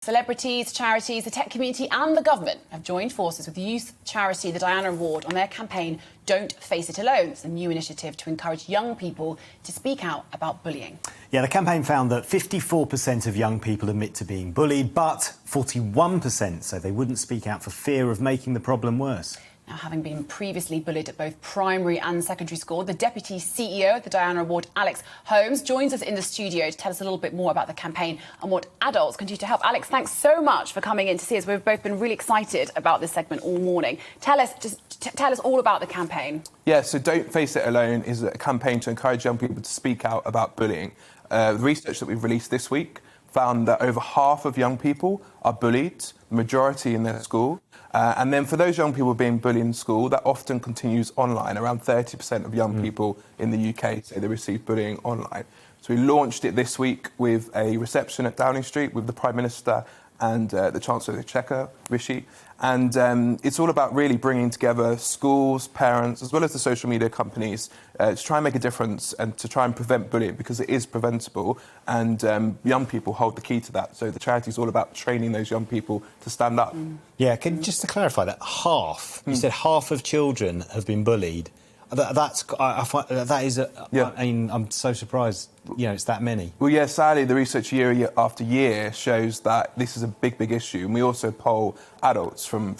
Celebrities, charities, the tech community and the government have joined forces with youth charity the Diana Award on their campaign Don't Face It Alone. It's a new initiative to encourage young people to speak out about bullying. Yeah, the campaign found that 54% of young people admit to being bullied, but 41% say they wouldn't speak out for fear of making the problem worse. Now, having been previously bullied at both primary and secondary school, the Deputy CEO of the Diana Award, Holmes, joins us in the studio to tell us a little bit more about the campaign and what adults can do to help. Alex, thanks so much for coming in to see us. We've both been really excited about this segment all morning. Tell us all about the campaign. Yeah, so Don't Face It Alone is a campaign to encourage young people to speak out about bullying. The research that we've released this week found that over half of young people are bullied, the majority in their school. And then for those young people being bullied in school, that often continues online. Around 30% of young people in the UK say they receive bullying online. So we launched it this week with a reception at Downing Street with the Prime Minister and the Chancellor of the Exchequer, Rishi. And it's all about really bringing together schools, parents, as well as the social media companies to try and make a difference and to try and prevent bullying, because it is preventable. And young people hold the key to that. So the charity is all about training those young people to stand up. Yeah, just to clarify that, you said half of children have been bullied. That is, yeah. I mean, I'm so surprised, it's that many. Well, yeah, sadly, the research year after year shows that this is a big issue. And we also poll adults from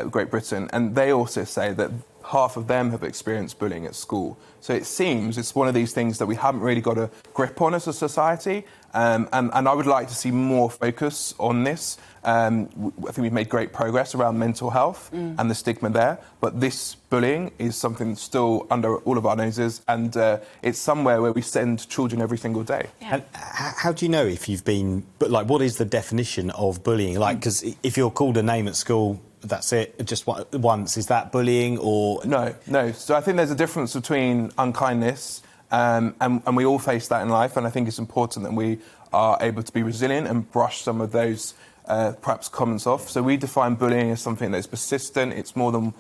Great Britain, and they also say that half of them have experienced bullying at school. So it seems it's one of these things that we haven't really got a grip on as a society. And I would like to see more focus on this. I think we've made great progress around mental health and the stigma there. But this bullying is something that's still under all of our noses. And it's somewhere where we send children every single day. Yeah. And how do you know if you've been... But, what is the definition of bullying? Because if you're called a name at school... That's it, just once. Is that bullying or...? No. So I think there's a difference between unkindness and we all face that in life, and I think it's important that we are able to be resilient and brush some of those perhaps comments off. So we define bullying as something that's persistent, it's more than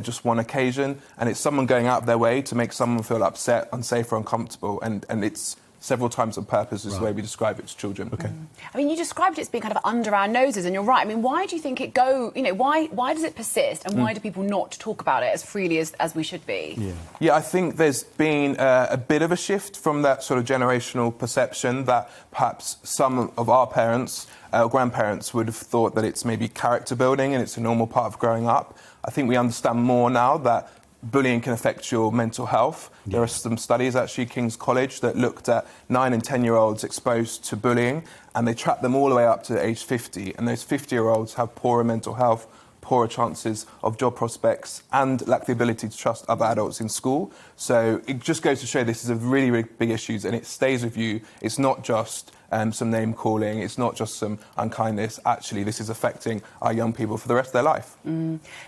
just one occasion, and it's someone going out of their way to make someone feel upset, unsafe or uncomfortable, and it's several times on purpose is the way we describe it to children. OK. I mean, you described it as being kind of under our noses, and you're right. I mean, why do you think it why does it persist, and why do people not talk about it as freely as we should be? Yeah, I think there's been a bit of a shift from that sort of generational perception that perhaps some of our parents or grandparents would have thought that it's maybe character building and it's a normal part of growing up. I think we understand more now that bullying can affect your mental health. There are some studies, actually, King's College, that looked at 9 and 10-year-olds exposed to bullying, and they tracked them all the way up to age 50. And those 50-year-olds have poorer mental health, poorer chances of job prospects, and lack the ability to trust other adults in school. So it just goes to show this is a really big issue, and it stays with you. It's not just some name-calling, it's not just some unkindness. Actually, this is affecting our young people for the rest of their life.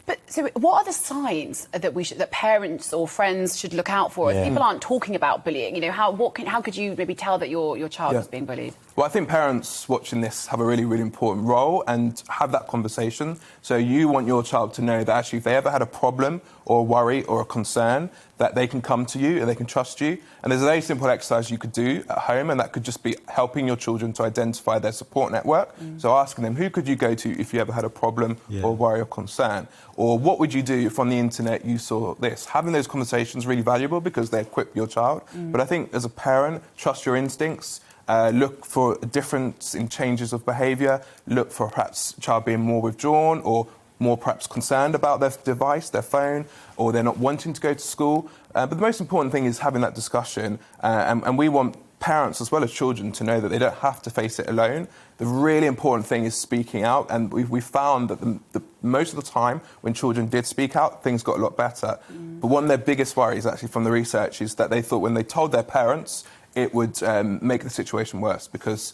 But so what are the signs that parents or friends should look out for if people aren't talking about bullying? How could you maybe tell that your child is being bullied? Well, I think parents watching this have a really important role and have that conversation. So you want your child to know that actually if they ever had a problem or a worry or a concern, that they can come to you and they can trust you. And there's a very simple exercise you could do at home, and that could just be helping your children to identify their support network. So asking them, who could you go to if you ever had a problem or worry or concern? Or what would you do if on the internet you saw this? Having those conversations is really valuable because they equip your child. But I think as a parent, trust your instincts. Look for a difference in changes of behaviour. Look for perhaps a child being more withdrawn or more perhaps concerned about their device, their phone, or they're not wanting to go to school. But the most important thing is having that discussion. And we want parents as well as children to know that they don't have to face it alone. The really important thing is speaking out. And we found that most of the time when children did speak out, things got a lot better. But one of their biggest worries actually from the research is that they thought when they told their parents, it would make the situation worse, because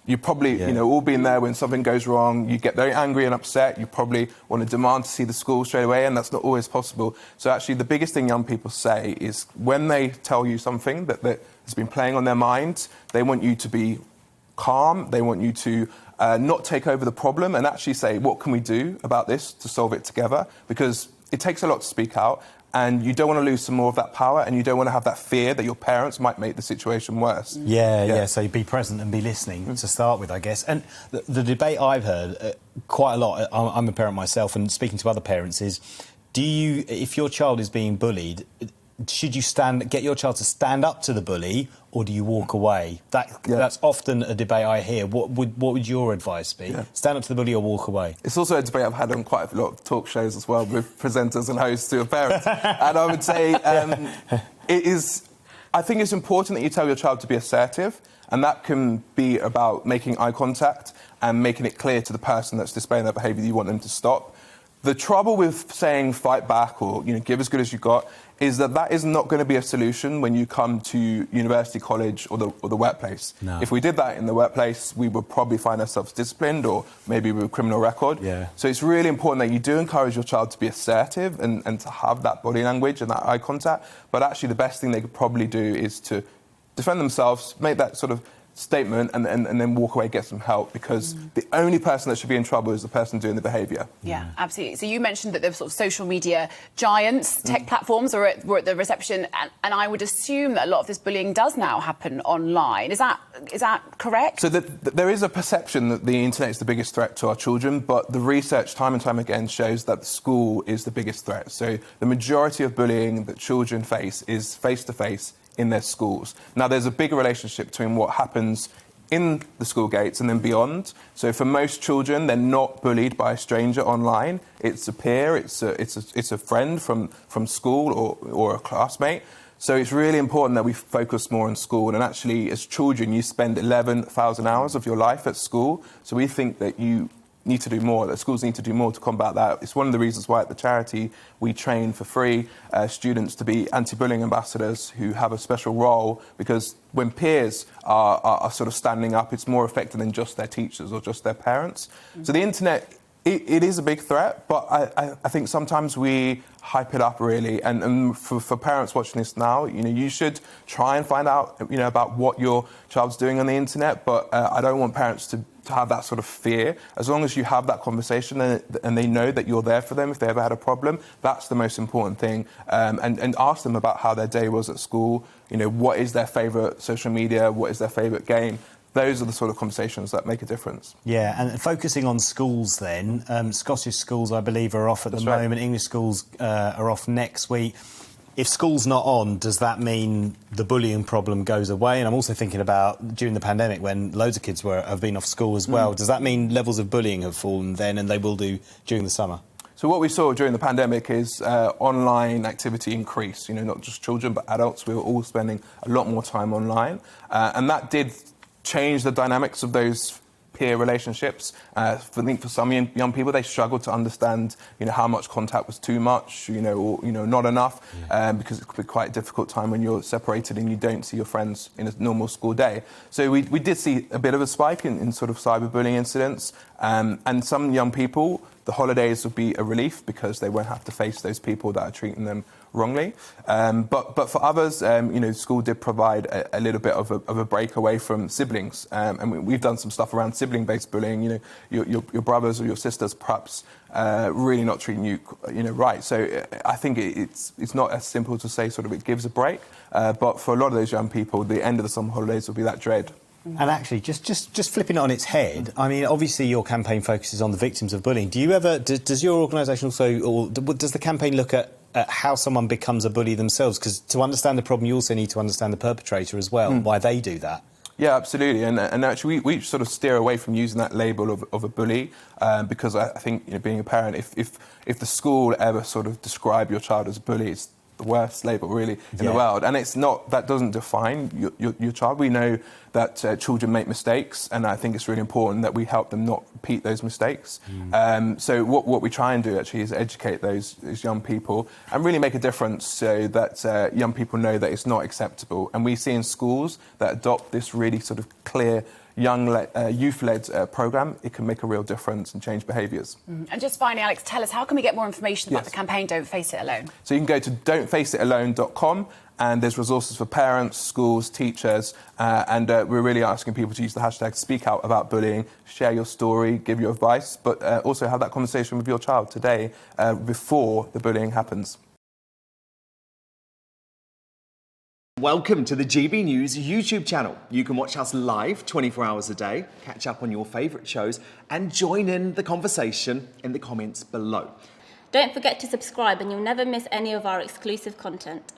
you've probably, all been there when something goes wrong, you get very angry and upset, you probably want to demand to see the school straight away, and that's not always possible. So actually the biggest thing young people say is when they tell you something that has been playing on their mind, they want you to be calm, they want you to not take over the problem and actually say, what can we do about this to solve it together? Because it takes a lot to speak out, and you don't want to lose some more of that power, and you don't want to have that fear that your parents might make the situation worse. Yeah. So be present and be listening to start with, I guess. And the debate I've heard quite a lot, I'm a parent myself, and speaking to other parents is, if your child is being bullied, should you get your child to stand up to the bully, or do you walk away? That's often a debate I hear. What would your advice be? Yeah. Stand up to the bully or walk away? It's also a debate I've had on quite a lot of talk shows as well, with presenters and hosts who are parents. And I would say I think it's important that you tell your child to be assertive, and that can be about making eye contact and making it clear to the person that's displaying that behaviour that you want them to stop. The trouble with saying fight back or give as good as you got is that is not going to be a solution when you come to university, college or the workplace. No. If we did that in the workplace, we would probably find ourselves disciplined or maybe with a criminal record. Yeah. So it's really important that you do encourage your child to be assertive and to have that body language and that eye contact. But actually the best thing they could probably do is to defend themselves, make that sort of statement and then walk away, get some help, because the only person that should be in trouble is the person doing the behaviour. Yeah, absolutely. So you mentioned that the sort of social media giants, tech platforms were at the reception, and I would assume that a lot of this bullying does now happen online. Is that correct? So there is a perception that the internet is the biggest threat to our children, but the research time and time again shows that the school is the biggest threat. So the majority of bullying that children face is face-to-face in their schools. Now, there's a bigger relationship between what happens in the school gates and then beyond. So for most children, they're not bullied by a stranger online. It's a peer, it's a friend from school or a classmate. So it's really important that we focus more on school. And actually, as children, you spend 11,000 hours of your life at school. So we think that you need to do more, that schools need to do more to combat that. It's one of the reasons why at the charity we train for free students to be anti-bullying ambassadors who have a special role, because when peers are sort of standing up, it's more effective than just their teachers or just their parents. So the internet, it is a big threat, but I think sometimes we hype it up really. And for parents watching this now, you should try and find out, about what your child's doing on the internet. But I don't want parents to have that sort of fear. As long as you have that conversation and they know that you're there for them if they ever had a problem, that's the most important thing. And ask them about how their day was at school. What is their favourite social media? What is their favourite game? Those are the sort of conversations that make a difference. Yeah, and focusing on schools then, Scottish schools, I believe, are off at the moment. English schools are off next week. If school's not on, does that mean the bullying problem goes away? And I'm also thinking about during the pandemic when loads of kids have been off school as well. Does that mean levels of bullying have fallen then, and they will do during the summer? So what we saw during the pandemic is online activity increase. Not just children, but adults. We were all spending a lot more time online. And that did change the dynamics of those peer relationships. For some young people, they struggle to understand, how much contact was too much, or not enough, because it could be quite a difficult time when you're separated and you don't see your friends in a normal school day. So we did see a bit of a spike in sort of cyberbullying incidents, and some young people, the holidays would be a relief because they won't have to face those people that are treating them wrongly. But for others, school did provide a little bit of a break away from siblings. And we've done some stuff around sibling-based bullying. Your brothers or your sisters perhaps really not treating you, right. So I think it's not as simple to say sort of it gives a break. But for a lot of those young people, the end of the summer holidays will be that dread. And actually, just flipping it on its head, I mean, obviously your campaign focuses on the victims of bullying. Do you ever, does your organisation also, or does the campaign look at how someone becomes a bully themselves? Because to understand the problem, you also need to understand the perpetrator as well, why they do that. Yeah, absolutely. And actually, we sort of steer away from using that label of a bully because I think, being a parent, if the school ever sort of describe your child as a bully, it's the worst label really in the world, and it's not, that doesn't define your child. We know that children make mistakes, and I think it's really important that we help them not repeat those mistakes. So what we try and do actually is educate those young people and really make a difference so that young people know that it's not acceptable. And we see in schools that adopt this really sort of clear youth-led programme, it can make a real difference and change behaviours. And just finally, Alex, tell us, how can we get more information about the campaign Don't Face It Alone? So you can go to don'tfaceitalone.com, and there's resources for parents, schools, teachers, and we're really asking people to use the hashtag Speak Out About Bullying, share your story, give your advice, but also have that conversation with your child today before the bullying happens. Welcome to the GB News YouTube channel. You can watch us live 24 hours a day, catch up on your favourite shows and join in the conversation in the comments below. Don't forget to subscribe and you'll never miss any of our exclusive content.